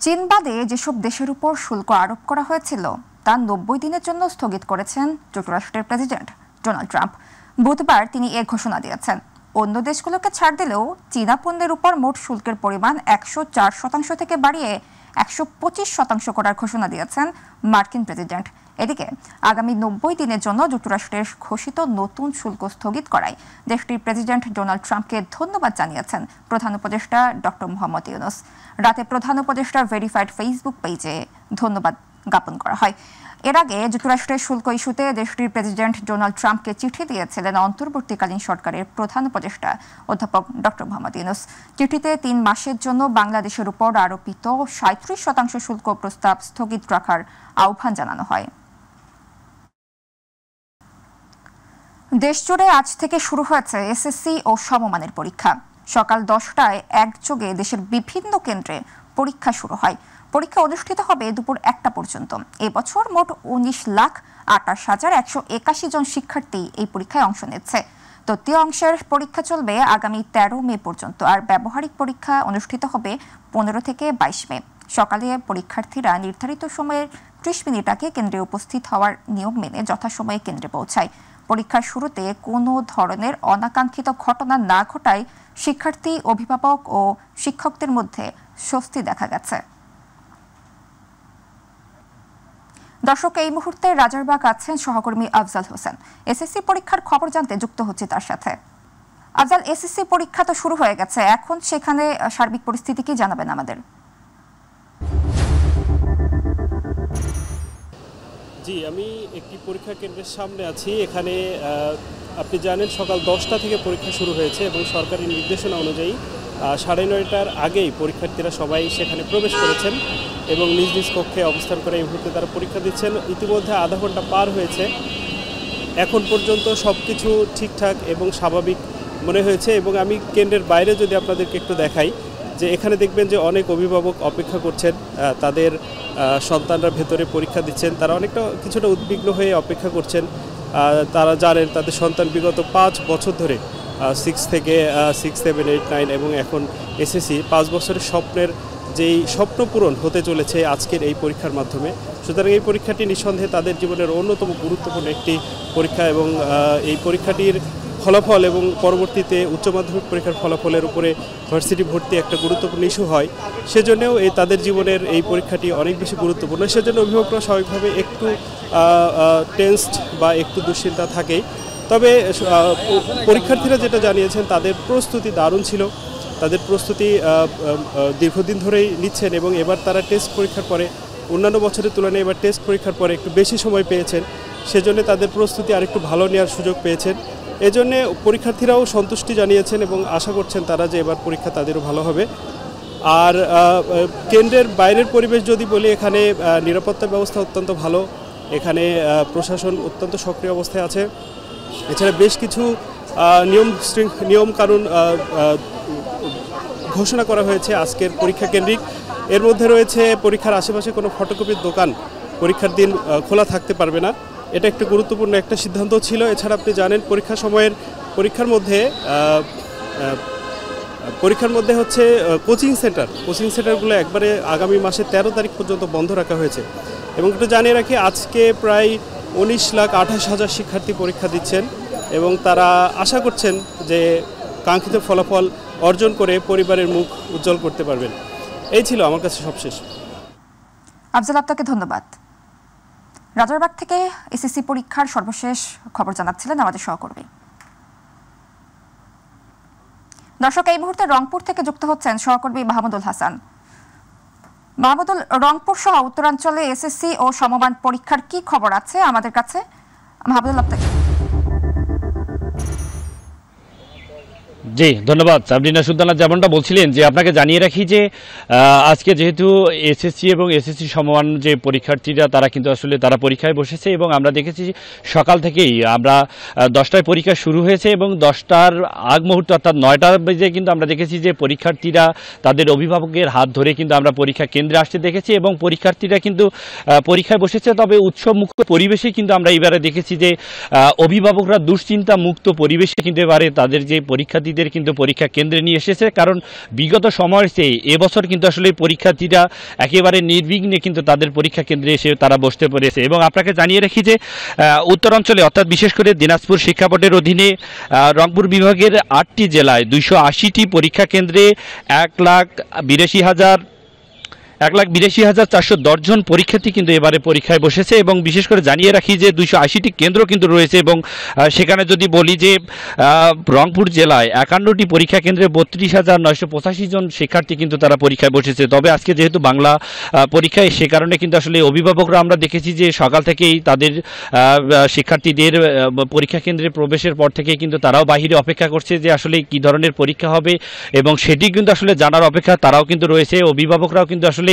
চীন বাদে যেসব দেশের উপর শুল্ক আরোপ করা হয়েছিল তা ৯০ দিনের জন্য স্থগিত করেছেন যুক্তরাষ্ট্রের প্রেসিডেন্ট ডোনাল্ড ট্রাম্প। বুধবার তিনি এ ঘোষণা দিয়েছেন। অন্য দেশগুলোকে ছাড় দিলেও চীনা পণ্যের উপর মোট শুল্কের পরিমাণ ১০৪% থেকে বাড়িয়ে ১২৫% করার ঘোষণা দিয়েছেন মার্কিন প্রেসিডেন্ট। এদিকে আগামী ৯০ দিনের জন্য যুক্তরাষ্ট্রের ঘোষিত নতুন শুল্ক স্থগিত করায় দেশটির প্রেসিডেন্ট ডোনাল্ড ট্রাম্পকে ধন্যবাদ জানিয়েছেন প্রধান উপদেষ্টা ডক্টর মোহাম্মদ ইউনূস। রাতে প্রধান উপদেষ্টার ভেরিফাইড ফেসবুক পেজে ধন্যবাদ জ্ঞাপন করা হয়। এর আগে যুক্তরাষ্ট্রের শুল্ক ইস্যুতে দেশটির প্রেসিডেন্ট ডোনাল্ড ট্রাম্পকে চিঠি দিয়েছিলেন অন্তর্বর্তীকালীন সরকারের প্রধান উপদেষ্টা অধ্যাপক ডক্টর মোহাম্মদ ইউনূস। চিঠিতে ৩ মাসের জন্য বাংলাদেশের উপর আরোপিত ৩৭% শুল্ক প্রস্তাব স্থগিত রাখার আহ্বান জানানো হয়। দেশজুড়ে আজ থেকে শুরু হয়েছে এসএসসি ও সমমানের পরীক্ষা। সকাল ১০টায় একযোগে দেশের বিভিন্ন কেন্দ্রে পরীক্ষা শুরু হয়। পরীক্ষা অনুষ্ঠিত হবে দুপুর ১টা পর্যন্ত। এবছর মোট ১৯,২৮,১৮১ জন শিক্ষার্থী এই পরীক্ষায় অংশ নিচ্ছে। তৃতীয় অংশের পরীক্ষা চলবে আগামী ১৩ মে পর্যন্ত, আর ব্যবহারিক পরীক্ষা অনুষ্ঠিত হবে ১৫ থেকে ২২ মে। সকালে পরীক্ষার্থীরা নির্ধারিত সময়ের ৩০ মিনিট আগে কেন্দ্রে উপস্থিত হওয়ার নিয়ম মেনে যথাসময়ে কেন্দ্রে পৌঁছায়। পরীক্ষার শুরুতে কোনো ধরনের অনাকাঙ্ক্ষিত ঘটনা না ঘটায় শিক্ষার্থী, অভিভাবক ও শিক্ষকদের মধ্যে স্বস্তি দেখা গেছে। দর্শক, এই মুহূর্তে রাজারবাগ আছেন সহকর্মী আফজাল হোসেন। এসএসসি পরীক্ষার খবর জানতে যুক্ত হচ্ছে তার সাথে। আফজাল, এসএসসি পরীক্ষা তো শুরু হয়ে গেছে, এখন সেখানে সার্বিক পরিস্থিতি কি জানাবেন আমাদের? জি, আমি একটি পরীক্ষা কেন্দ্রের সামনে আছি। এখানে আপনি জানেন সকাল 10টা থেকে পরীক্ষা শুরু হয়েছে এবং সরকারি নির্দেশনা অনুযায়ী 9:30টার আগেই পরীক্ষার্থীরা সবাই সেখানে প্রবেশ করেছেন এবং নিজ নিজ কক্ষে অবস্থান করে এই মুহূর্তে তারা পরীক্ষা দিচ্ছেন। ইতিমধ্যে আধা ঘন্টা পার হয়েছে। এখন পর্যন্ত সব কিছু ঠিকঠাক এবং স্বাভাবিক মনে হয়েছে। এবং আমি কেন্দ্রের বাইরে যদি আপনাদেরকে একটু দেখাই, যে এখানে দেখবেন যে অনেক অভিভাবক অপেক্ষা করছেন, তাদের সন্তানরা ভেতরে পরীক্ষা দিচ্ছেন। তারা অনেকটা কিছুটা উদ্বিগ্ন হয়ে অপেক্ষা করছেন। তারা জানেন তাদের সন্তান বিগত 5 বছর ধরে 6 থেকে 6, 7, 8, 9 এবং এখন এসএসসি 5 বছরের স্বপ্নের যেই স্বপ্ন পূরণ হতে চলেছে আজকের এই পরীক্ষার মাধ্যমে। সুতরাং এই পরীক্ষাটি নিঃসন্দেহে তাদের জীবনের অন্যতম গুরুত্বপূর্ণ একটি পরীক্ষা এবং এই পরীক্ষাটির ফলাফল এবং পরবর্তীতে উচ্চ মাধ্যমিক পরীক্ষার ফলাফলের উপরে ভার্সিটি ভর্তি একটা গুরুত্বপূর্ণ ইস্যু হয়। সেজন্যও তাদের জীবনের এই পরীক্ষাটি অনেক বেশি গুরুত্বপূর্ণ। সেজন্য অভিভাবকরা স্বাভাবিকভাবে একটু টেনসড বা একটু দুশ্চিন্তা থাকেই। তবে পরীক্ষার্থীরা যেটা জানিয়েছেন, তাদের প্রস্তুতি দারুণ ছিল। তাদের প্রস্তুতি দীর্ঘদিন ধরেই নিচ্ছেন এবং এবার তারা টেস্ট পরীক্ষার পরে অন্যান্য বছরের তুলনায় এবার টেস্ট পরীক্ষার পরে একটু বেশি সময় পেয়েছেন। সেজন্য তাদের প্রস্তুতি আরেকটু ভালো নেওয়ার সুযোগ পেয়েছেন। এজন্য পরীক্ষার্থীরাও সন্তুষ্টি জানিয়েছেন এবং আশা করছেন তারা যে এবার পরীক্ষা তাদেরও ভালো হবে। আর কেন্দ্রের বাইরের পরিবেশ যদি বলি, এখানে নিরাপত্তা ব্যবস্থা অত্যন্ত ভালো। এখানে প্রশাসন অত্যন্ত সক্রিয় অবস্থায় আছে। এছাড়া বেশ কিছু নিয়ম কানুন ঘোষণা করা হয়েছে আজকের পরীক্ষা কেন্দ্রিক। এর মধ্যে রয়েছে পরীক্ষার আশেপাশে কোনো ফটোকপির দোকান পরীক্ষার দিন খোলা থাকতে পারবে না। এটা একটি গুরুত্বপূর্ণ একটা সিদ্ধান্ত ছিল। এছাড়া আপনি জানেন পরীক্ষার মধ্যে হচ্ছে কোচিং সেন্টারগুলো একবারে আগামী মাসের 13 তারিখ পর্যন্ত বন্ধ রাখা হয়েছে। এবং একটু জানিয়ে রাখি, আজকে প্রায় 19,28,000 শিক্ষার্থী পরীক্ষা দিচ্ছেন এবং তারা আশা করছেন যে কাঙ্ক্ষিত ফলাফল অর্জন করে পরিবারের মুখ উজ্জ্বল করতে পারবেন। এই ছিল আমার কাছে সবশেষ। আফজাল, আপনাকে ধন্যবাদ। রাজারবাগ থেকে এসএসসি পরীক্ষার সর্বশেষ খবর জানাচ্ছিলেন আমাদের সহকর্মী। দর্শক, এই মুহূর্তে রংপুর থেকে যুক্ত হচ্ছেন সহকর্মী মাহমুদুল হাসান। মাহমুদুল, রংপুর সহ উত্তরাঞ্চলে এসএসসি ও সমমান পরীক্ষার কি খবর আছে আমাদের কাছে? মাহমুদুল, আপনাকে। জি ধন্যবাদ সাবরিনা সুলতানা। যেমনটা বলছিলেন, যে আপনাকে জানিয়ে রাখি যে আজকে যেহেতু এসএসসি এবং এসএসসি সমমান যে পরীক্ষার্থীরা তারা কিন্তু আসলে তারা পরীক্ষায় বসেছে এবং আমরা দেখেছি সকাল থেকেই আমরা 10টায় পরীক্ষা শুরু হয়েছে এবং 10টার আগ মুহূর্তে অর্থাৎ 9টা বেজে কিন্তু আমরা দেখেছি যে পরীক্ষার্থীরা তাদের অভিভাবকের হাত ধরে কিন্তু আমরা পরীক্ষা কেন্দ্রে আসতে দেখেছি এবং পরীক্ষার্থীরা কিন্তু পরীক্ষায় বসেছে। তবে উৎসবমুক্ত পরিবেশে কিন্তু আমরা এবারে দেখেছি যে অভিভাবকরা দুশ্চিন্তা মুক্ত পরিবেশে কিন্তু এবারে তাদের যে পরীক্ষা দিতে পরীক্ষার্থীদের কিন্তু পরীক্ষা কেন্দ্রে নিয়ে এসেছে, কারণ বিগত সময়ের চেয়ে এবছর কিন্তু আসলে পরীক্ষার্থীরা একেবারে নির্বিঘ্নে কিন্তু তাদের পরীক্ষা কেন্দ্রে এসে তারা বসতে পেরেছে। এবং আপনাকে জানিয়ে রাখি যে উত্তরাঞ্চলে অর্থাৎ বিশেষ করে দিনাজপুর শিক্ষা বোর্ডের অধীনে রংপুর বিভাগের 8টি জেলায় 280টি পরীক্ষা কেন্দ্রে 1,82,410 জন পরীক্ষার্থী কিন্তু এবারে পরীক্ষায় বসেছে। এবং বিশেষ করে জানিয়ে রাখি যে 280টি কেন্দ্র কিন্তু রয়েছে, এবং সেখানে যদি বলি যে রংপুর জেলায় 51টি পরীক্ষা কেন্দ্রে 32,985 জন শিক্ষার্থী কিন্তু তারা পরীক্ষায় বসেছে। তবে আজকে যেহেতু বাংলা পরীক্ষায়, সে কারণে কিন্তু আসলে অভিভাবকরা আমরা দেখেছি যে সকাল থেকেই তাদের শিক্ষার্থীদের পরীক্ষা কেন্দ্রে প্রবেশের পর থেকেই কিন্তু তারাও বাহিরে অপেক্ষা করছে যে আসলে কি ধরনের পরীক্ষা হবে, এবং সেটি কিন্তু আসলে জানার অপেক্ষা তারাও কিন্তু রয়েছে। অভিভাবকরাও কিন্তু আসলে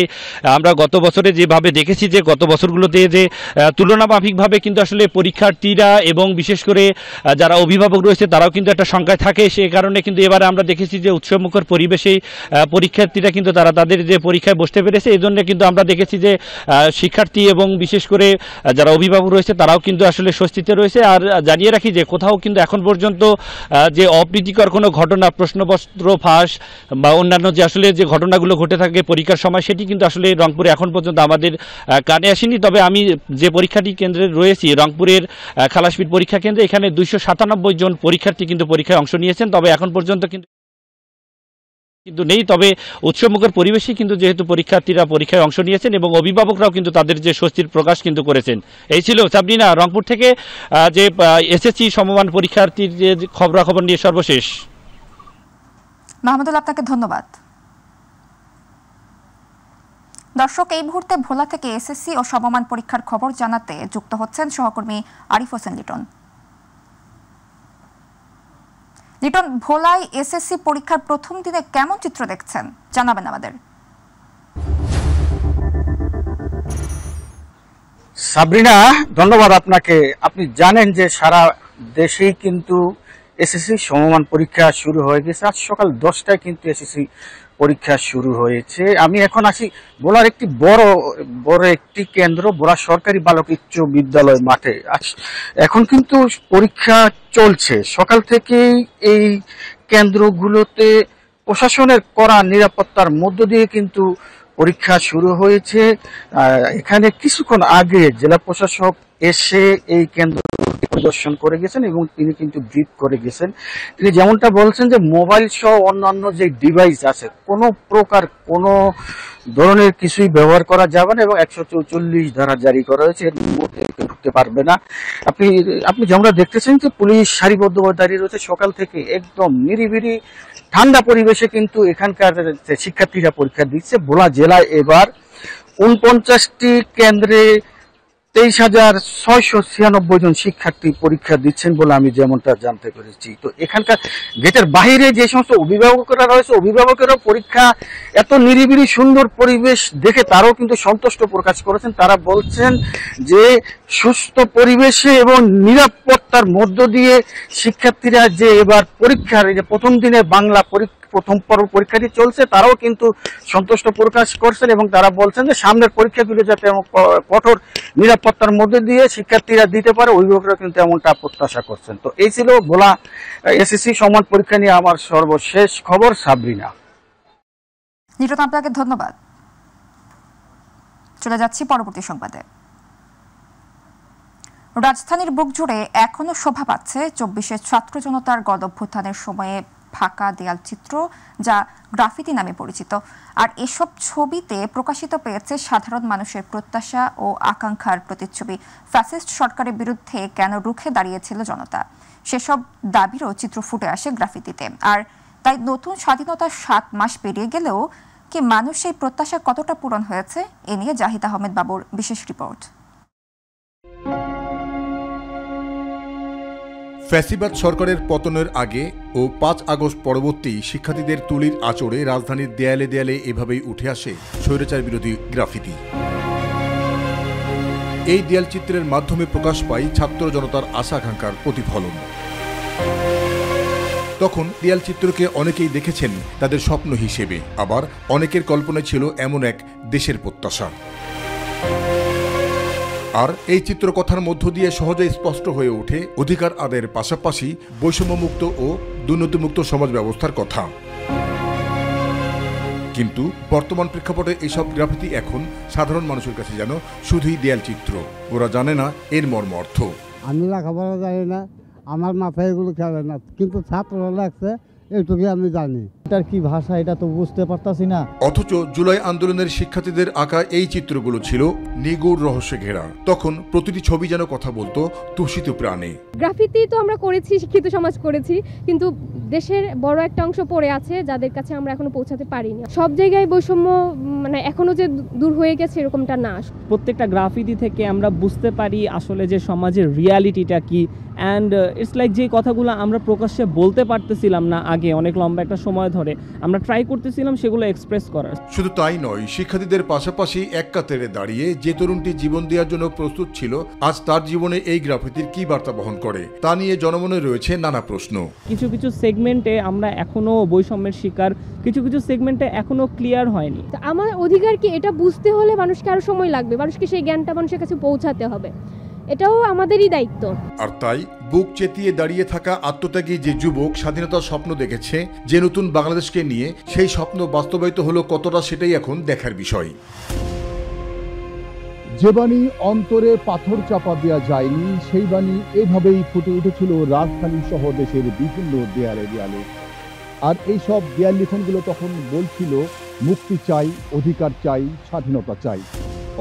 আমরা গত বছরে যেভাবে দেখেছি যে গত বছরগুলোতে যে তুলনামাফিকভাবে কিন্তু আসলে পরীক্ষার্থীরা এবং বিশেষ করে যারা অভিভাবক রয়েছে তারাও কিন্তু একটা সংখ্যায় থাকে, সেই কারণে কিন্তু এবারে আমরা দেখেছি যে উৎসবমুখর পরিবেশে পরীক্ষার্থীরা কিন্তু তারা তাদের যে পরীক্ষায় বসতে পেরেছে। এই জন্য কিন্তু আমরা দেখেছি যে শিক্ষার্থী এবং বিশেষ করে যারা অভিভাবক রয়েছে তারাও কিন্তু আসলে স্বস্তিতে রয়েছে। আর জানিয়ে রাখি যে কোথাও কিন্তু এখন পর্যন্ত যে অপ্রীতিকর কোনো ঘটনা, প্রশ্নপত্র ফাঁস বা অন্যান্য যে আসলে যে ঘটনাগুলো ঘটে থাকে পরীক্ষার সময়, সেটি কিন্তু আসলে রংপুরে এখন পর্যন্ত আমাদের কানে আসেনি। তবে আমি যে পরীক্ষাটি কেন্দ্রে রয়েছি রংপুরের খালাসপিট পরীক্ষা কেন্দ্রে, এখানে 297 জন পরীক্ষার্থী কিন্তু পরীক্ষায় অংশ নিয়েছেন। তবে এখন পর্যন্ত কিন্তু নেই। তবে উৎসবমুখর পরিবেশে কিন্তু যেহেতু পরীক্ষার্থীরা পরীক্ষায় অংশ নিয়েছেন এবং অভিভাবকরাও কিন্তু তাদের যে স্বস্তির প্রকাশ কিন্তু করেছেন। এই ছিল সাবরিনা রংপুর থেকে যে এসএসসি সমমান পরীক্ষার্থীর যে খবরাখবর নিয়ে সর্বশেষ। মাহমুদুল, আপনাকে ধন্যবাদ। দর্শক, এই মুহূর্তে ভোলা থেকে এসএসসি ও সমমান পরীক্ষার খবর জানাতে যুক্ত হচ্ছেন সহকর্মী আরিফ হোসেন লিটন। লিটন, ভোলায় এসএসসি পরীক্ষার প্রথম দিনে কেমন চিত্র দেখছেন জানাবেন আমাদের। সাবরিনা, ধন্যবাদ আপনাকে। আপনি জানেন যে সারা দেশেই কিন্তু এসএসসি সমমান পরীক্ষা শুরু হয়ে গেছে। আজ সকাল 10টায় কিন্তু এসএসসি পরীক্ষা শুরু হয়েছে। আমি এখন আসি ভোলার একটি বড় একটি কেন্দ্র, ভোলা সরকারি বালক উচ্চ বিদ্যালয় মাঠে। এখন কিন্তু পরীক্ষা চলছে। সকাল থেকেই এই কেন্দ্রগুলোতে প্রশাসনের কড়া নিরাপত্তার মধ্য দিয়ে কিন্তু পরীক্ষা শুরু হয়েছে। এখানে কিছুক্ষণ আগে জেলা প্রশাসক এসে এই কেন্দ্র পরিদর্শন করে গেছেন এবং তিনি কিন্তু ব্রিফ করে গেছেন। তিনি যেমনটা বলছেন যে মোবাইল সহ অন্যান্য যে ডিভাইস আছে কোনো প্রকার কোনো ধরনের কিছুই ব্যবহার করা যাবে না এবং 144 ধারা জারি করা হয়েছে, এর মধ্যে ঢুকতে পারবে না। আপনি যেমনটা দেখতেছেন যে পুলিশ সারিবদ্ধভাবে দাঁড়িয়ে রয়েছে সকাল থেকে, একদম নিরিবিলি ঠান্ডা পরিবেশে কিন্তু এখানকার শিক্ষার্থীরা পরীক্ষা দিচ্ছে। ভোলা জেলায় এবার 49টি কেন্দ্রে 23,696 জন শিক্ষার্থী পরীক্ষা দিচ্ছেন বলে আমি যেমনটা জানতে পেরেছি। তো এখানকার গেটের বাইরে যে সমস্ত অভিভাবকরা রয়েছে, অভিভাবকেরা পরীক্ষা এত নিরিবিলি সুন্দর পরিবেশ দেখে তারাও কিন্তু সন্তুষ্ট প্রকাশ করেছেন। তারা বলছেন যে সুস্থ পরিবেশে এবং নিরাপত্তার মধ্য দিয়ে শিক্ষার্থীরা যে এবার পরীক্ষার যে প্রথম দিনে বাংলা প্রথম পর্ব পরীক্ষাটি চলছে, তারাও কিন্তু সন্তুষ্ট প্রকাশ করছেন এবং তারা বলছেন যে সামনের পরীক্ষাগুলো যাতে কঠোর নিরাপত্তার মধ্যে দিয়ে শিক্ষার্থীরা দিতে পারে, অভিভাবকরা কিন্তু এমনটা প্রত্যাশা করছেন। তো এই ছিল ভোলা এসএসসি সমান পরীক্ষা নিয়ে আমার সর্বশেষ খবর। সাবরিনা। লিটন, আপনাকে ধন্যবাদ। চলে যাচ্ছি পরবর্তী সংবাদে। রাজধানীর বুক জুড়ে এখনো শোভা পাচ্ছে 24 ছাত্র জনতার গণঅভ্যুত্থানের সময়ে ফাঁকা দেয়াল চিত্র, যা গ্রাফিতি নামে পরিচিত। আর এসব ছবিতে প্রকাশিত পেয়েছে সাধারণ মানুষের প্রত্যাশা ও আকাঙ্ক্ষার প্রতিচ্ছবি। ফ্যাসিস্ট সরকারের বিরুদ্ধে কেন রুখে দাঁড়িয়েছিল জনতা, সেসব দাবিরও চিত্র ফুটে আসে গ্রাফিতিতে। আর তাই নতুন স্বাধীনতার 7 মাস পেরিয়ে গেলেও কি মানুষ সেই প্রত্যাশা কতটা পূরণ হয়েছে, এ নিয়ে জাহিদ আহমেদ বাবুর বিশেষ রিপোর্ট। ফ্যাসিবাদ সরকারের পতনের আগে ও 5 আগস্ট পরবর্তী শিক্ষার্থীদের তুলির আঁচড়ে রাজধানীর দেয়ালে দেয়ালে এভাবেই উঠে আসে স্বৈরাচার বিরোধী গ্রাফিতি। এই দেয়ালচিত্রের মাধ্যমে প্রকাশ পায় ছাত্র জনতার আশা আকাঙ্ক্ষার প্রতিফলন। তখন দেয়ালচিত্রকে অনেকেই দেখেছেন তাদের স্বপ্ন হিসেবে, আবার অনেকের কল্পনা ছিল এমন এক দেশের প্রত্যাশা। আর এই চিত্রকথার মধ্য দিয়ে সহজেই স্পষ্ট হয়ে ওঠে অধিকার আদায়ের পাশাপাশি বৈষম্যমুক্ত ও দুর্নীতিমুক্ত সমাজ ব্যবস্থার কথা। কিন্তু বর্তমান প্রেক্ষাপটে এইসব গ্রাফিতি এখন সাধারণ মানুষের কাছে যেন শুধুই দেয়াল চিত্র। ওরা জানে না এর মর্ম অর্থ। আমি লেখাপড়া জানি না, আমার মাথায় এগুলো খেলে না, কিন্তু ছাত্ররা লাগছে এইটুকুই আমি জানি। এটার কি ভাষা এটা তো বুঝতে পারতাছি না। অথচ জুলাই আন্দোলনের শিক্ষার্থীদের আঁকা এই চিত্রগুলো ছিল নিগূঢ় রহস্যে ঘেরা। তখন প্রতিটি ছবি যেন কথা বলতো তুষিত প্রাণে। গ্রাফিতি তো আমরা করেছি, শিক্ষিত সমাজ করেছি, কিন্তু দেশের বড় একটা অংশ পড়ে আছে যাদের কাছে আমরা এখনো পৌঁছাতে পারিনি। সব জায়গায় বৈষম্য মানে এখনো যে দূর হয়ে গেছে এরকমটা না। প্রত্যেকটা গ্রাফিতি থেকে আমরা বুঝতে পারি আসলে যে সমাজের রিয়ালিটিটা কি। অ্যান্ড ইটস লাইক যে কথাগুলো আমরা প্রকাশ্যে বলতে পারতেছিলাম না আগে অনেক লম্বা একটা সময় ধরে, আমরা ট্রাই করতেছিলাম সেগুলো এক্সপ্রেস করার। শুধু তাই নয়, শিক্ষার্থীদের পাশাপাশি এক কাতারে দাঁড়িয়ে যে তরুণটি জীবন দেওয়ার জন্য প্রস্তুত ছিল, আজ তার জীবনে এই গ্রাফিতির কি বার্তা বহন করে তা নিয়ে জনমনে রয়েছে নানা প্রশ্ন। কিছু কিছু সেগমেন্টে আমরা এখনো বৈষম্যের শিকার, কিছু কিছু সেগমেন্টে এখনো ক্লিয়ার হয়নি। আমার অধিকার কি এটা বুঝতে হলে মানুষকে আরো সময় লাগবে, মানুষকে সেই জ্ঞানটা মানুষের কাছে পৌঁছাতে হবে, এটাও আমাদেরই দায়িত্ব। আর তাই বুক চেতিয়ে দাঁড়িয়ে থাকা আত্মত্যাগী যে যুবক স্বাধীনতার স্বপ্ন দেখেছে, যে নতুন বাংলাদেশকে নিয়ে, সেই স্বপ্ন বাস্তবায়িত হলো কতটা সেটাই এখন দেখার বিষয়। যে বাণী অন্তরে পাথর চাপা দেওয়া যায়নি, সেই বাণী এভাবেই ফুটে উঠেছিল রাজধানী সহ দেশের বিভিন্ন দেয়ালে দেয়ালে। আর এইসব দেয়াল লিখনগুলো তখন বলছিল মুক্তি চাই, অধিকার চাই, স্বাধীনতা চাই।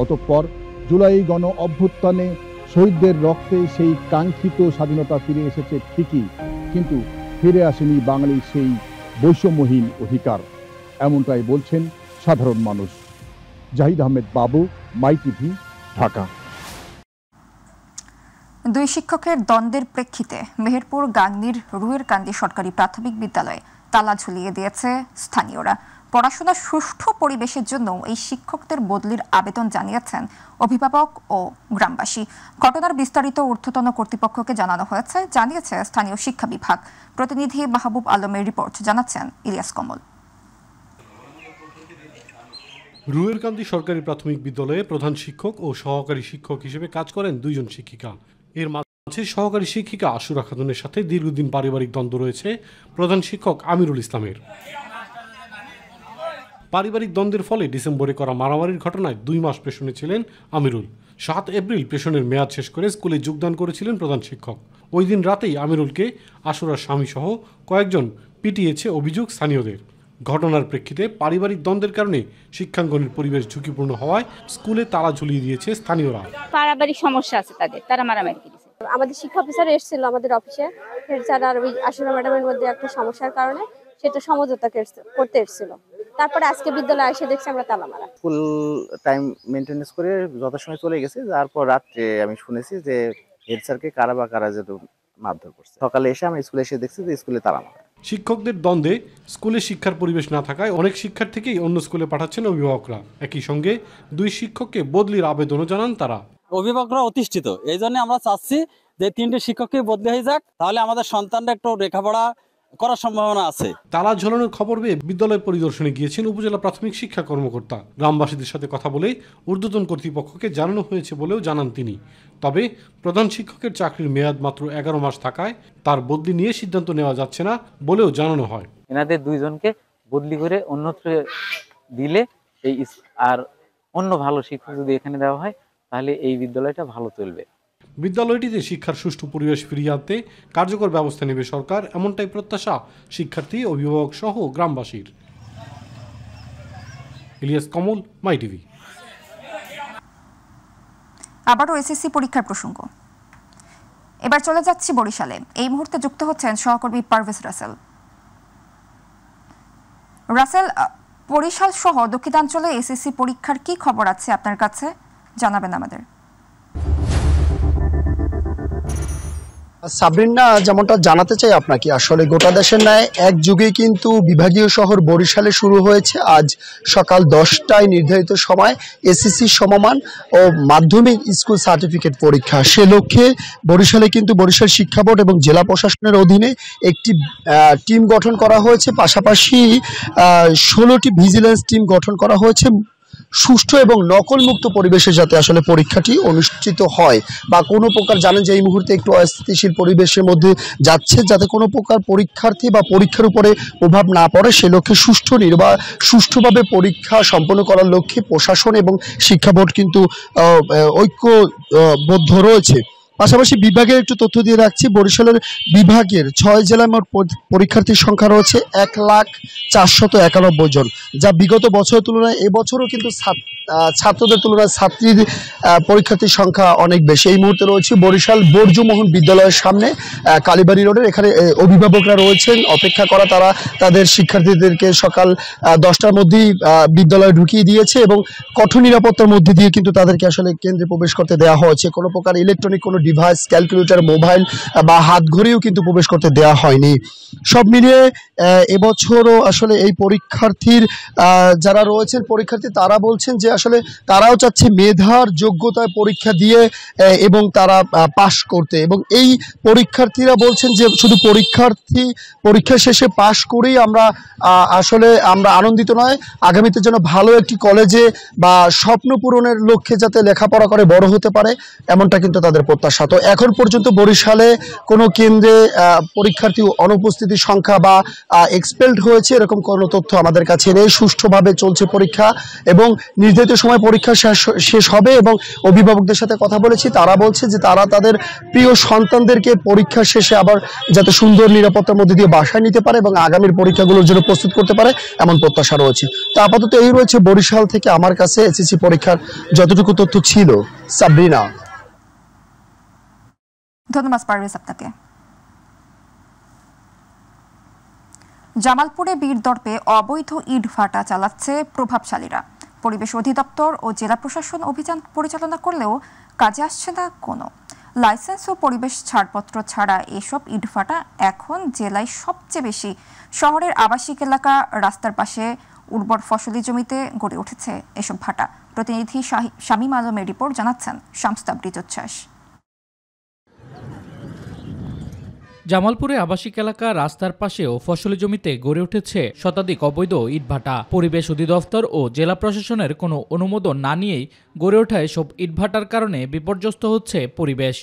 অতঃপর জুলাই গণ অভ্যুত্থানে শহীদদের রক্তে সেই কাঙ্ক্ষিত স্বাধীনতা ফিরে এসেছে ঠিকই, কিন্তু ফিরে আসেনি বাঙালির সেই বৈষম্যহীন অধিকার। এমনটাই বলছেন সাধারণ মানুষ। জাহিদ আহমেদ বাবু, মাই টিভি, ঢাকা। দুই শিক্ষকের দ্বন্দ্বের প্রেক্ষিতে মেহেরপুর গাংনীর রুয়েরকান্দি সরকারি প্রাথমিক বিদ্যালয়ে তালা ঝুলিয়ে দিয়েছে স্থানীয়রা। পড়াশোনার সুষ্ঠু পরিবেশের জন্য এই শিক্ষকদের বদলির আবেদন জানিয়েছেন অভিভাবক ও গ্রামবাসী। ঘটনার বিস্তারিত ঊর্ধ্বতন কর্তৃপক্ষকে জানানো হয়েছে, জানিয়েছে স্থানীয় শিক্ষা বিভাগ। প্রতিনিধি মাহবুব আলমের রিপোর্ট, জানাচ্ছেন ইলিয়াস কমল। রুয়েরকান্দি সরকারি প্রাথমিক বিদ্যালয়ে প্রধান শিক্ষক ও সহকারী শিক্ষক হিসেবে কাজ করেন দুইজন শিক্ষিকা। এর মাঝে সহকারী শিক্ষিকা আশুরা খাতুনের সাথে দীর্ঘদিন পারিবারিক দ্বন্দ্ব রয়েছে প্রধান শিক্ষক আমিরুল ইসলামের। পারিবারিক দ্বন্দ্বের ফলে ডিসেম্বরে করা মারামারির ঘটনায় 2 মাস পেছনে ছিলেন আমিরুল। 7 এপ্রিল পেছনের মেয়াদ শেষ করে স্কুলে যোগদান করেছিলেন প্রধান শিক্ষক। ওই দিন রাতেই আমিরুলকে আশুরার স্বামী সহ কয়েকজন পিটিয়েছে অভিযোগ স্থানীয়দের। ঘটনার প্রেক্ষিতে পারিবারিক দ্বন্দ্বের কারণে শিক্ষাঙ্গনের পরিবেশ ঝুঁকিপূর্ণ হওয়ায় স্কুলে তালা ঝুলিয়ে দিয়েছে স্থানীয়রা। পারিবারিক সমস্যা আছে তাদের, তারা মারামারি করেছে। আমাদের শিক্ষা অফিসার এসেছিল আমাদের অফিসে, হেড স্যার আর ওই আশুরা ম্যাডামের মধ্যে একটা সমস্যার কারণে সেটা সমঝোতা করতে এসেছিল। তারপরে আজকে বিদ্যালয়ে এসে দেখছি আমরা তালা মারা। স্কুল টাইম মেনটেনেন্স করে যথাসময়ে চলে গেছে। তারপর রাত্রে আমি শুনেছি যে হেড স্যারকে কারা যেন মারধর করছে। সকালে এসে আমি স্কুলে এসে দেখছি যে স্কুলে তালা মারা। শিক্ষকদের দ্বন্দ্বে স্কুলে শিক্ষার পরিবেশ না থাকায় অনেক শিক্ষার্থীকেই অন্য স্কুলে পাঠাচ্ছেন অভিভাবকরা। একই সঙ্গে 2 শিক্ষককে বদলির আবেদনও জানান তারা। অভিভাবকরা অতিষ্ঠিত, এই জন্য আমরা চাচ্ছি যে 3টে শিক্ষককে বদলি হয়ে যাক, তাহলে আমাদের সন্তানরা একটু লেখাপড়া করার সম্ভাবনা আছে। তালা ঝোলানোর খবর পেয়ে বিদ্যালয় পরিদর্শনে গিয়েছেন উপজেলা প্রাথমিক শিক্ষা কর্মকর্তা। গ্রামবাসীদের সাথে কথা বলে ঊর্ধ্বতন কর্তৃপক্ষকে জানানো হয়েছে বলেও জানান তিনি। তবে প্রধান শিক্ষকের চাকরির মেয়াদ মাত্র 11 মাস থাকায় তার বদলি নিয়ে সিদ্ধান্ত নেওয়া যাচ্ছে না বলেও জানানো হয়। এনাদের 2 জনকে বদলি করে অন্যত্র দিলে আর অন্য ভালো শিক্ষক যদি এখানে দেওয়া হয় তাহলে এই বিদ্যালয়টা ভালো চলবে। বিদ্যালয়টিতে শিক্ষার সুষ্ঠু পরিবেশ ফিরিয়ে আনতে কার্যকর ব্যবস্থা নেবে সরকার, এমনটাই প্রত্যাশা শিক্ষার্থী, অভিভাবক সহ গ্রামবাসীর। ইলিয়াস কমল, মাই টিভি। আবারও এসএসসি পরীক্ষার প্রসঙ্গ। এবার চলে যাচ্ছি বরিশালে। এই মুহূর্তে যুক্ত হচ্ছেন সহকর্মী পারভেজ রাসেল। রাসেল, বরিশাল সহ দক্ষিণাঞ্চলে এসএসসি পরীক্ষার কি খবর আছে আপনার কাছে, জানাবেন আমাদের। সাবরিনা, যেমনটা জানাতে চাই আপনাকে, আসলে গোটা দেশের ন্যায় এক যুগে কিন্তু বিভাগীয় শহর বরিশালে শুরু হয়েছে আজ সকাল 10টায় নির্ধারিত সময় এসএসসি সমমান ও মাধ্যমিক স্কুল সার্টিফিকেট পরীক্ষা। সে লক্ষ্যে বরিশালে কিন্তু বরিশাল শিক্ষা বোর্ড এবং জেলা প্রশাসনের অধীনে একটি টিম গঠন করা হয়েছে। পাশাপাশি 16টি ভিজিলেন্স টিম গঠন করা হয়েছে। সুষ্ঠু এবং নকলমুক্ত পরিবেশে যাতে আসলে পরীক্ষাটি অনুষ্ঠিত হয় বা কোনো প্রকার জানেন যে এই মুহূর্তে একটু অস্থিতিশীল পরিবেশের মধ্যে যাচ্ছে, যাতে কোনো প্রকার পরীক্ষার্থী বা পরীক্ষার উপরে প্রভাব না পড়ে সে লক্ষ্যে সুষ্ঠুভাবে পরীক্ষা সম্পন্ন করার লক্ষ্যে প্রশাসন এবং শিক্ষা বোর্ড কিন্তু ঐক্যবদ্ধ রয়েছে। পাশাপাশি বিভাগের একটু তথ্য দিয়ে রাখছি, বরিশালের বিভাগের 6 জেলায় মোট পরীক্ষার্থীর সংখ্যা রয়েছে 1,491 জন, যা বিগত বছরের তুলনায় এবছরও কিন্তু ছাত্রদের তুলনায় ছাত্রীর পরীক্ষার্থীর সংখ্যা অনেক বেশি। এই মুহূর্তে রয়েছে বরিশাল বর্জুমোহন বিদ্যালয়ের সামনে কালীবাড়ি রোডের, এখানে অভিভাবকরা রয়েছেন অপেক্ষা করা, তারা তাদের শিক্ষার্থীদেরকে সকাল 10টার মধ্যেই বিদ্যালয়ে ঢুকিয়ে দিয়েছে এবং কঠোর নিরাপত্তার মধ্যে দিয়ে কিন্তু তাদেরকে আসলে কেন্দ্রে প্রবেশ করতে দেওয়া হয়েছে। কোনো প্রকার ইলেকট্রনিক কোনো ডিভাইস, ক্যালকুলেটর, মোবাইল বা হাত ঘড়িও কিন্তু প্রবেশ করতে দেওয়া হয়নি। সব মিলিয়ে এবছরও আসলে এই পরীক্ষার্থীর যারা রয়েছেন পরীক্ষার্থী তারা বলছেন যে আসলে তারাও চাচ্ছে মেধার যোগ্যতায় পরীক্ষা দিয়ে এবং তারা পাশ করতে, এবং এই পরীক্ষার্থীরা বলছেন যে শুধু পরীক্ষা শেষে পাশ করেই আমরা আনন্দিত নয়, আগামীতে যেন ভালো একটি কলেজে বা স্বপ্ন পূরণের লক্ষ্যে যাতে লেখাপড়া করে বড় হতে পারে, এমনটা কিন্তু তাদের প্রত্যাশা। তো এখন পর্যন্ত বরিশালে কোনো কেন্দ্রে পরীক্ষার্থী অনুপস্থিতির সংখ্যা বা এক্সপেলড হয়েছে এরকম কোনো তথ্য আমাদের কাছে নেই। সুষ্ঠুভাবে চলছে পরীক্ষা এবং নির্ধারিত সময় পরীক্ষা শেষ হবে, এবং অভিভাবকদের সাথে কথা বলেছি, তারা বলছে যে তারা তাদের প্রিয় সন্তানদেরকে পরীক্ষা শেষে আবার যাতে সুন্দর নিরাপত্তার মধ্যে দিয়ে বাসায় নিতে পারে এবং আগামীর পরীক্ষাগুলোর জন্য প্রস্তুত করতে পারে এমন প্রত্যাশা রয়েছে। তো আপাতত এই রয়েছে বরিশাল থেকে আমার কাছে এসএসসি পরীক্ষার যতটুকু তথ্য ছিল। সাবরিনা। ধন্যবাদ পারভেজ আপনাকে। জামালপুরে বীরদর্পে অবৈধ ইটভাটা চালাচ্ছে প্রভাবশালীরা। পরিবেশ অধিদপ্তর ও জেলা প্রশাসন অভিযান পরিচালনা করলেও কাজে আসছে না কোনো। লাইসেন্স ও পরিবেশ ছাড়পত্র ছাড়া এসব ইটভাটা এখন জেলায় সবচেয়ে বেশি। শহরের আবাসিক এলাকা, রাস্তার পাশে উর্বর ফসলি জমিতে গড়ে উঠেছে এসব ভাটা। প্রতিনিধি শামীম আলমের রিপোর্ট জানাচ্ছেন শামস তাবরিজ উচ্ছ্বাস। জামালপুরে আবাসিক এলাকা, রাস্তার পাশে ও ফসলি জমিতে গড়ে উঠেছে শতাধিক অবৈধ ইটভাটা। পরিবেশ অধিদপ্তর ও জেলা প্রশাসনের কোনো অনুমোদন না নিয়েই গড়ে ওঠা এসব ইটভাটার কারণে বিপর্যস্ত হচ্ছে পরিবেশ।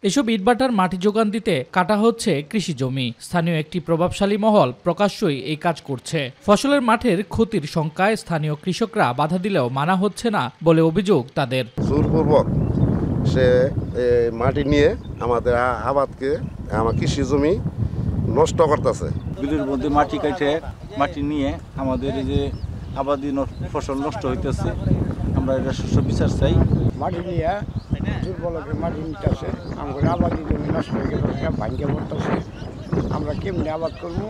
এসব ইটভাটার মাটি যোগান দিতে কাটা হচ্ছে কৃষি জমি। স্থানীয় একটি প্রভাবশালী মহল প্রকাশ্যই এই কাজ করছে। ফসলের মাঠের ক্ষতির শঙ্কায় স্থানীয় কৃষকরা বাধা দিলেও মানা হচ্ছে না বলে অভিযোগ তাদের। সে মাটি নিয়ে আমাদের আবাদকে, আমার কৃষি জমি নষ্ট করতেছে। বিলের মধ্যে মাটি কাটে মাটি নিয়ে আমাদের এই যে আবাদি ফসল নষ্ট হইতেছে, আমরা এটা সুষ্ঠু বিচার চাই। মাটি নিয়ে দুর্বলকে মাটি নিতেছে, আমাদের আবাদি জমি নষ্ট হয়ে গেছে, ভাঙ্গে পড়তেছে, আমরা কেমনি আবাদ করবো।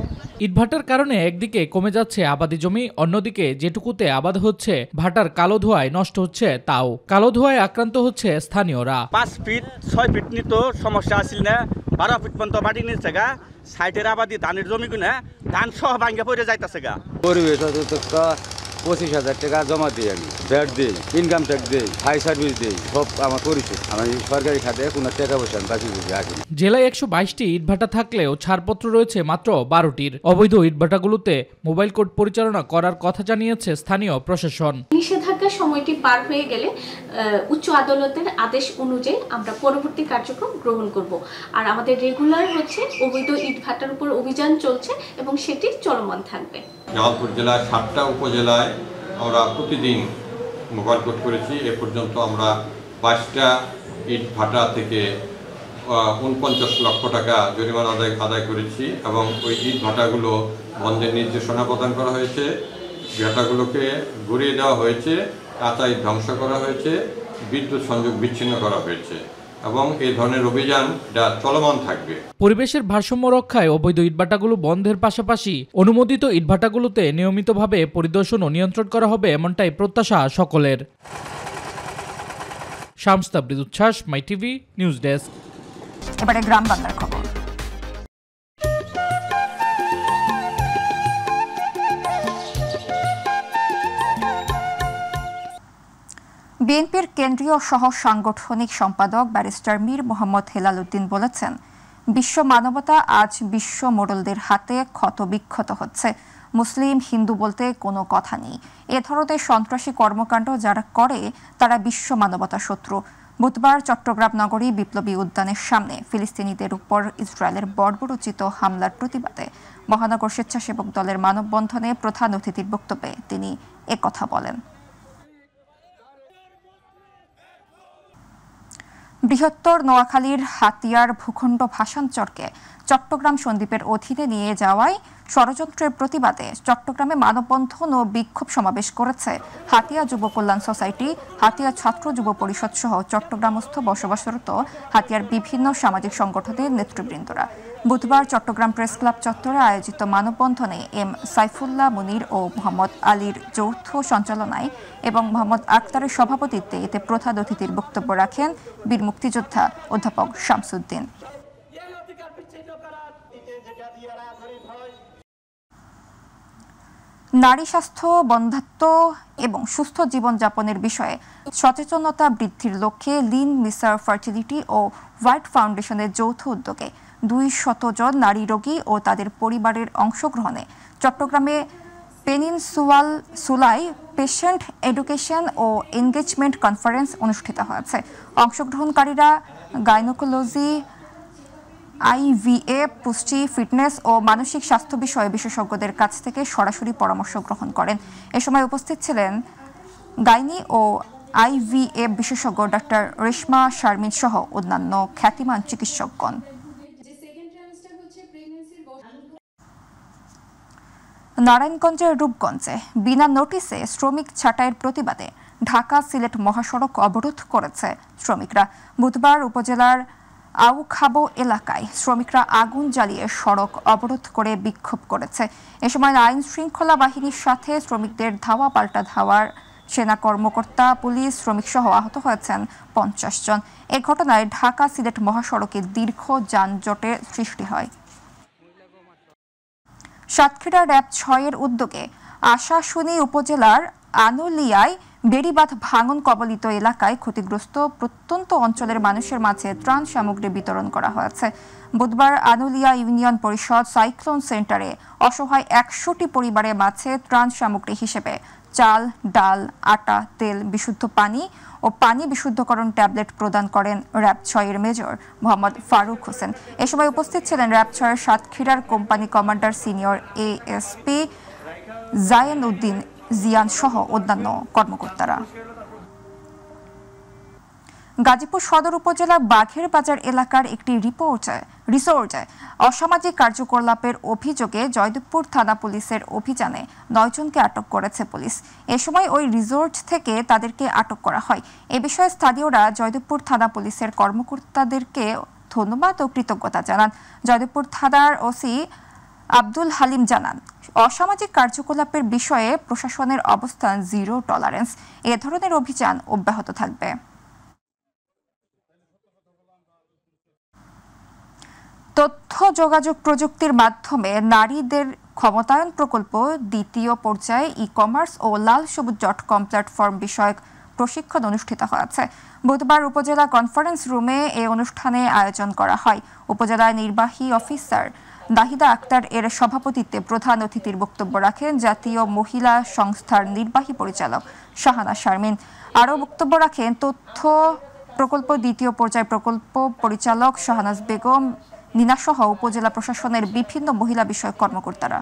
ইটভাটার কারণে একদিকে কমে যাচ্ছে আবাদি জমি, অন্যদিকে যেটুকুতে আবাদ হচ্ছে ভাটার কালো ধোঁয়ায় নষ্ট হচ্ছে তাও। কালো ধোঁয়ায় আক্রান্ত হচ্ছে স্থানীয়রা। 5 ফিট 6 ফিট নিয়ে তো সমস্যা আসছিল না, 12 ফিট পর্যন্ত মাটি নিচ্ছে গা। সাইডের আবাদি ধানের জমি গুনা ধান সহ ভাঙ্গে পড়ে যাইতেছে গা। পরিবেশ 25,000 টাকা জমা দিই, আমি ব্যাট দিই, ইনকাম ট্যাক্স দিই, হাই সার্ভিস দিই, সব আমার পরিচয়। আমি সরকারি খাতে কোনো টাকা পয়সা বাকি রাখি। জেলায় 122টি ইটভাটা থাকলেও ছাড়পত্র রয়েছে মাত্র 12টির। অবৈধ ইটভাটাগুলোতে মোবাইল কোর্ট পরিচালনা করার কথা জানিয়েছে স্থানীয় প্রশাসন। নিষেধাজ্ঞার সময়টি পার হয়ে গেলে উচ্চ আদালতের আদেশ অনুযায়ী আমরা পরবর্তী কার্যক্রম গ্রহণ করব। আর আমাদের রেগুলার অবৈধ ইটভাটার উপর অভিযান চলছে এবং সেটি চলমান থাকবে। জামালপুর জেলায় 7টা উপজেলায় আমরা প্রতিদিন মোবাইল কোর্ট করেছি। এ পর্যন্ত আমরা 22টা ইট ভাটা থেকে 49 লক্ষ টাকা জরিমানা আদায় করেছি এবং ওই ইট ভাটাগুলো বন্ধের নির্দেশনা প্রদান করা হয়েছে। ভাটাগুলোকে ঘুরিয়ে দেওয়া হয়েছে, কাঁচা ইট ধ্বংস করা হয়েছে, বিদ্যুৎ সংযোগ বিচ্ছিন্ন করা হয়েছে এবং এই ধরনের অভিযান চলমান থাকবে। পরিবেশের ভারসাম্য রক্ষায় অবৈধ ইটভাটাগুলো বন্ধের পাশাপাশি অনুমোদিত ইটভাটাগুলোতে নিয়মিতভাবে পরিদর্শন ও নিয়ন্ত্রণ করা হবে, এমনটাই প্রত্যাশা সকলের। শামস তাবরিজ উচ্ছ্বাস, মাই টিভি নিউজ ডেস্ক। এবারে গ্রাম বাংলার খবর। বিএনপির কেন্দ্রীয় সহ সাংগঠনিক সম্পাদক ব্যারিস্টার মীর মোহাম্মদ হেলাল উদ্দিন বলেছেন, বিশ্ব মানবতা আজ বিশ্ব মোড়লদের হাতে ক্ষতবিক্ষত হচ্ছে। মুসলিম হিন্দু বলতে কোনো কথা নেই। এ ধরনের সন্ত্রাসী কর্মকাণ্ড যারা করে তারা বিশ্ব মানবতার শত্রু। বুধবার চট্টগ্রাম নগরী বিপ্লবী উদ্যানের সামনে ফিলিস্তিনিদের উপর ইসরায়েলের বর্বরোচিত হামলার প্রতিবাদে মহানগর স্বেচ্ছাসেবক দলের মানববন্ধনে প্রধান অতিথির বক্তব্যে তিনি একথা বলেন। বৃহত্তর নোয়াখালীর হাতিয়ার ভূখণ্ড ভাষাঞ্চরকে চট্টগ্রাম সন্দ্বীপের অধীনে নিয়ে যাওয়ায় ষড়যন্ত্রের প্রতিবাদে চট্টগ্রামে মানববন্ধন ও বিক্ষোভ সমাবেশ করেছে হাতিয়া যুব কল্যাণ সোসাইটি, হাতিয়া ছাত্র যুব পরিষদ সহ চট্টগ্রামস্থ বসবাসরত হাতিয়ার বিভিন্ন সামাজিক সংগঠনের নেতৃবৃন্দরা। বুধবার চট্টগ্রাম প্রেস ক্লাব চত্বরে আয়োজিত মানববন্ধনে এম সাইফুল্লাহ মুনির ও মোহাম্মদ আলীর যৌথ সঞ্চালনায় এবং মোহাম্মদ আক্তারের সভাপতিত্বে এতে প্রধান অতিথির বক্তব্য রাখেন বীর মুক্তিযোদ্ধা অধ্যাপক শামসুদ্দিন। নারী স্বাস্থ্য, বন্ধ্যাত্ব এবং সুস্থ জীবনযাপনের বিষয়ে সচেতনতা বৃদ্ধির লক্ষ্যে লিন মিসার ফার্টিলিটি ও হোয়াইট ফাউন্ডেশনের যৌথ উদ্যোগে 200 জন নারী রোগী ও তাদের পরিবারের অংশগ্রহণে চট্টগ্রামে পেনিনসুলায় পেশেন্ট এডুকেশন ও এনগেজমেন্ট কনফারেন্স অনুষ্ঠিত হয়েছে। অংশগ্রহণকারীরা গাইনোকোলজি, IVF, পুষ্টি, ফিটনেস ও মানসিক স্বাস্থ্য বিষয়ে বিশেষজ্ঞদের কাছ থেকে সরাসরি পরামর্শ গ্রহণ করেন। এ সময় উপস্থিত ছিলেন গাইনি ও IVF বিশেষজ্ঞ ডাক্তার রেশমা শারমিন সহ অন্যান্য খ্যাতিমান চিকিৎসকগণ। নারায়ণগঞ্জের রূপগঞ্জে বিনা নোটিসে শ্রমিক ছাঁটাইয়ের প্রতিবাদে ঢাকা সিলেট মহাসড়ক অবরোধ করেছে শ্রমিকরা। বুধবার উপজেলার আউখাবো এলাকায় শ্রমিকরা আগুন জ্বালিয়ে সড়ক অবরোধ করে বিক্ষোভ করেছে। এ সময় আইন শৃঙ্খলা বাহিনীর সাথে শ্রমিকদের ধাওয়া পাল্টা ধাওয়ার সেনা কর্মকর্তা, পুলিশ, শ্রমিক সহ আহত হয়েছেন 50 জন। এ ঘটনায় ঢাকা সিলেট মহাসড়কে দীর্ঘ যানজটের সৃষ্টি হয়। সাতক্ষীরা র্যাব 6-এর উদ্যোগে আশাশুনি উপজেলার আনুলিয়ায় বেড়িবাঁধ ভাঙন কবলিত এলাকায় ক্ষতিগ্রস্ত প্রত্যন্ত অঞ্চলের মানুষের মাঝে ত্রাণ সামগ্রী বিতরণ করা হয়েছে। বুধবার আনুলিয়া ইউনিয়ন পরিষদ সাইক্লোন সেন্টারে অসহায় 100টি পরিবারের মাঝে ত্রাণ সামগ্রী হিসেবে চাল, ডাল, আটা, তেল, বিশুদ্ধ পানি ও পানি বিশুদ্ধকরণ ট্যাবলেট প্রদান করেন র্যাব 6-এর মেজর মোহাম্মদ ফারুক হোসেন। এ সময় উপস্থিত ছিলেন র্যাব 6-এর সাতক্ষীরার company commander senior ASP জায়েন Uddin জিয়ান সহ অন্যান্য কর্মকর্তারা। গাজীপুর সদর উপজেলা বাঘের বাজার এলাকার একটি রিসোর্টে অসামাজিক কার্যকলাপের অভিযোগে জয়দেবপুর থানা পুলিশের অভিযানে 9 জনকে আটক করেছে পুলিশ। এ সময় ওই রিসোর্ট থেকে তাদেরকে আটক করা হয়। এ বিষয়ে স্থানীয়রা জয়দেবপুর থানা পুলিশের কর্মকর্তাদেরকে ধন্যবাদ ও কৃতজ্ঞতা জানান। জয়দেবপুর থানার ওসি আব্দুল হালিম জানান, অসামাজিক কার্যকলাপের বিষয়ে প্রশাসনের অবস্থান 0 টলারেন্স। এ ধরনের অভিযান অব্যাহত থাকবে। তথ্য যোগাযোগ প্রযুক্তির মাধ্যমে নারীদের ক্ষমতায়ন প্রকল্প দ্বিতীয় পর্যায়ে ই-কমার্স ও লালসবুজ.com প্ল্যাটফর্ম বিষয়ক প্রশিক্ষণ অনুষ্ঠিত হয়েছে। বুধবার উপজেলা কনফারেন্স রুমে এই অনুষ্ঠানে আয়োজন করা হয়। উপজেলা নির্বাহী অফিসার নাহিদা আক্তার এর সভাপতিত্বে প্রধান অতিথির বক্তব্য রাখেন জাতীয় মহিলা সংস্থার নির্বাহী পরিচালক শাহানা শারমিন। আরও বক্তব্য রাখেন তথ্য প্রকল্প দ্বিতীয় পর্যায় প্রকল্প পরিচালক শাহনাজ বেগম, নিনা সহ উপজেলা প্রশাসনের বিভিন্ন মহিলা বিষয়ক কর্মকর্তারা।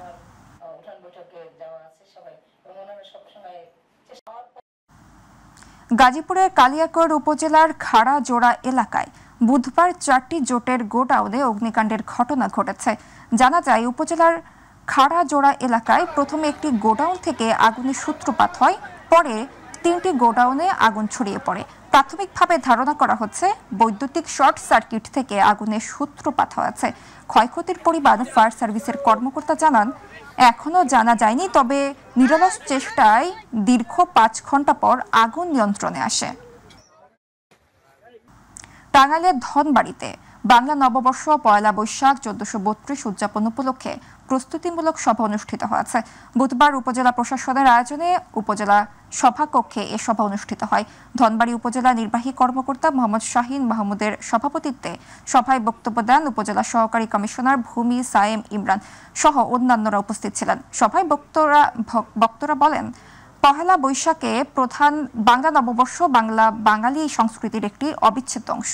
গাজীপুরের কালিয়াকৈর উপজেলার খাড়াজোড়া এলাকায় বুধবার 4টি জোটের গোডাউনে অগ্নিকাণ্ডের ঘটনা ঘটেছে। জানা যায় উপজেলার খাড়াজোড়া এলাকায় প্রথমে একটি গোডাউন থেকে আগুনের সূত্রপাত হয়, পরে 3টি গোডাউনে আগুন ছড়িয়ে পড়ে। প্রাথমিকভাবে ধারণা করা হচ্ছে বৈদ্যুতিক শর্ট সার্কিট থেকে আগুনের সূত্রপাত হয়েছে। ক্ষয়ক্ষতির পরিমাণ ফায়ার সার্ভিসের কর্মকর্তা জানান, এখনো জানা যায়নি, তবে নিরলস চেষ্টায় দীর্ঘ 5 ঘন্টা পর আগুন নিয়ন্ত্রণে আসে। টাঙ্গাইলের ধনবাড়িতে বাংলা নববর্ষ পয়লা বৈশাখ 1432 উদযাপন উপলক্ষে প্রস্তুতিমূলক সভা অনুষ্ঠিত হয়েছে। বুধবার উপজেলা প্রশাসনের আয়োজনে উপজেলা সভাকক্ষে এ সভা অনুষ্ঠিত হয়। ধনবাড়ী উপজেলা নির্বাহী কর্মকর্তা মোহাম্মদ শাহিন মাহমুদের সভাপতিত্বে সভায় বক্তব্য দেন উপজেলা সহকারী কমিশনার ভূমি সায়েম ইমরান সহ অন্যান্যরা উপস্থিত ছিলেন। সভায় বক্তারা বলেন, পহেলা বৈশাখে প্রধান বাংলা নববর্ষ বাঙালি সংস্কৃতির একটি অবিচ্ছেদ্য অংশ।